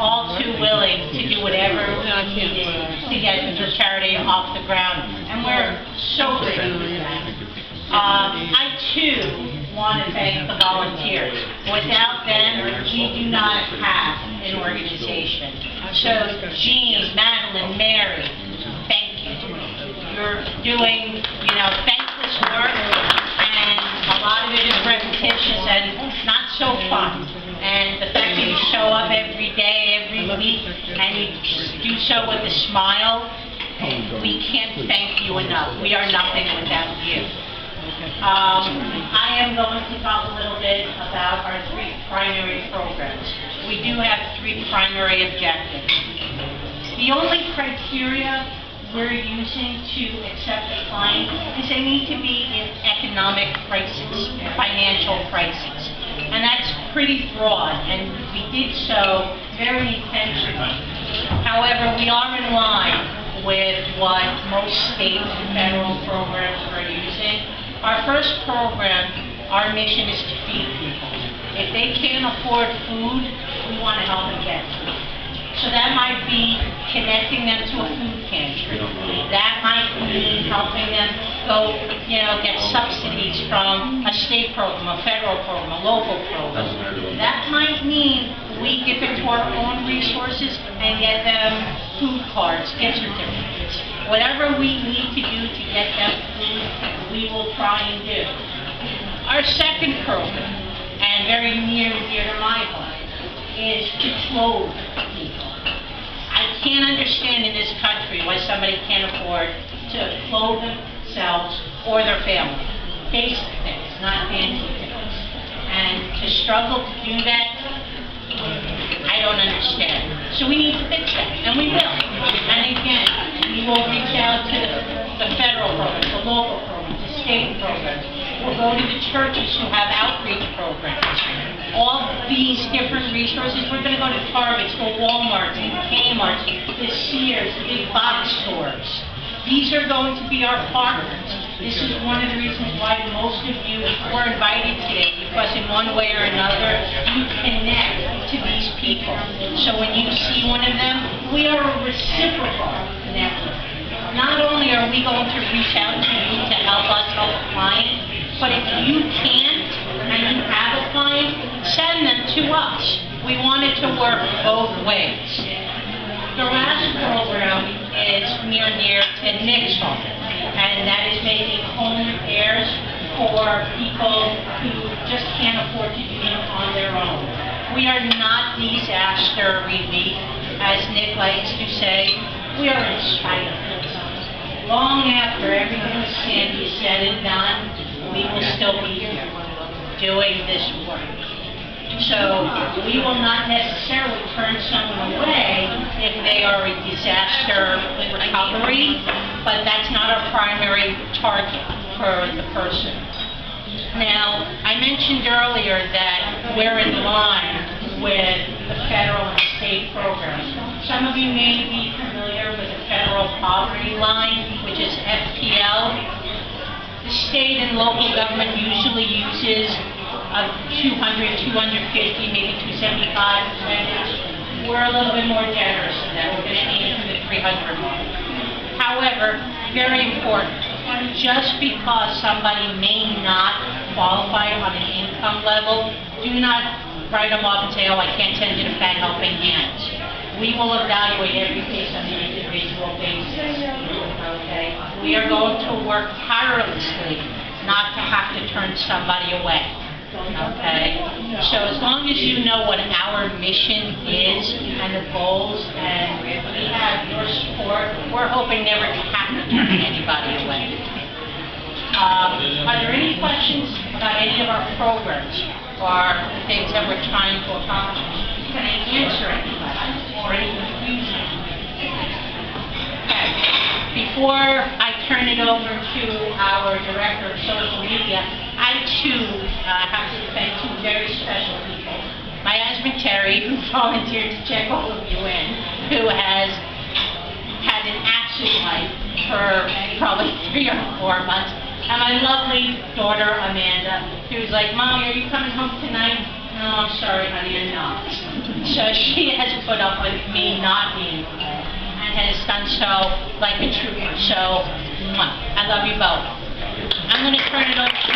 all too willing to do whatever we needed to get the charity off the ground, and we're so grateful for that. I too want to thank the volunteers. Without them, we do not have an organization. So Jean, Madeline, Mary, thank you. You're doing, thankless work, and a lot of it is repetitious and not so fun. And the fact that you show up every day, every week, and you do so with a smile, we can't thank you enough. We are nothing without you. I am going to talk a little bit about our 3 primary programs. We do have 3 primary objectives. The only criteria we're using to accept a client is they need to be in economic crisis, financial crisis. And that's pretty broad, and we did so very intentionally. However, we are in line with what most state and federal programs are using. Our first program, our mission is to feed people. If they can't afford food, we want to help them get food. So that might be connecting them to a food pantry. That might mean helping them go, get subsidies from a state program, a federal program, a local program. That might mean we dip into our own resources and get them food cards, gift certificates. Whatever we need to do to get them food, we will try and do. Our second program, and very near and dear to my heart, is to clothe people. I can't understand in this country why somebody can't afford to clothe themselves or their family. Basic things, not fancy things. And to struggle to do that, I don't understand. So we need to fix that, and we will. And again, we will reach out to the federal programs, the local programs, the state programs. We'll go to the churches who have outreach programs. All these different resources, we're going to go to Targets, the Walmarts, the Kmarts, the Sears, the big box stores. These are going to be our partners. This is one of the reasons why most of you were invited today, because in one way or another, you connect to these people. So when you see one of them, we are a reciprocal network. Not only are we going to reach out to you to help us help a client, but if you can't and you have a client, send them to us. We want it to work both ways. The last program is near to Nick's home, and that is making home repairs for people who just can't afford to do them on their own. We are not disaster relief, as Nick likes to say. We are in spite of it. Long after everything Sandy said and done, we will still be here doing this work. So we will not necessarily turn someone away if they are a disaster recovery, but that's not our primary target for the person. Now, I mentioned earlier that we're in line with the federal and state programs. Some of you may be familiar with the federal poverty line, which is FPL. The state and local government usually uses a 200, 250, maybe 275 percentage. We're a little bit more generous than that. We're going to aim for the 300 mark. However, very important, just because somebody may not qualify on an income level, do not write them off and say, oh, I can't send you to Fat Helping Hands. We will evaluate every case on an individual basis. Okay? We are going to work tirelessly not to have to turn somebody away. Okay? So as long as you know what our mission is and the goals, and we have your support, we're hoping never to have to turn anybody away. Are there any questions about any of our programs or the things that we're trying to accomplish? Can I answer any questions or any confusion? Okay. Before I turn it over to our Director of Social Media, I too have to thank 2 very special people. My husband Terry, who volunteered to check all of you in, who has had an absent life for probably 3 or 4 months. And my lovely daughter, Amanda, who's like, Mommy, are you coming home tonight? No, I'm sorry, honey, I'm not. So she has put up with me not being okay and has done so like a trooper. So, mwah, I love you both. I'm going to turn it over to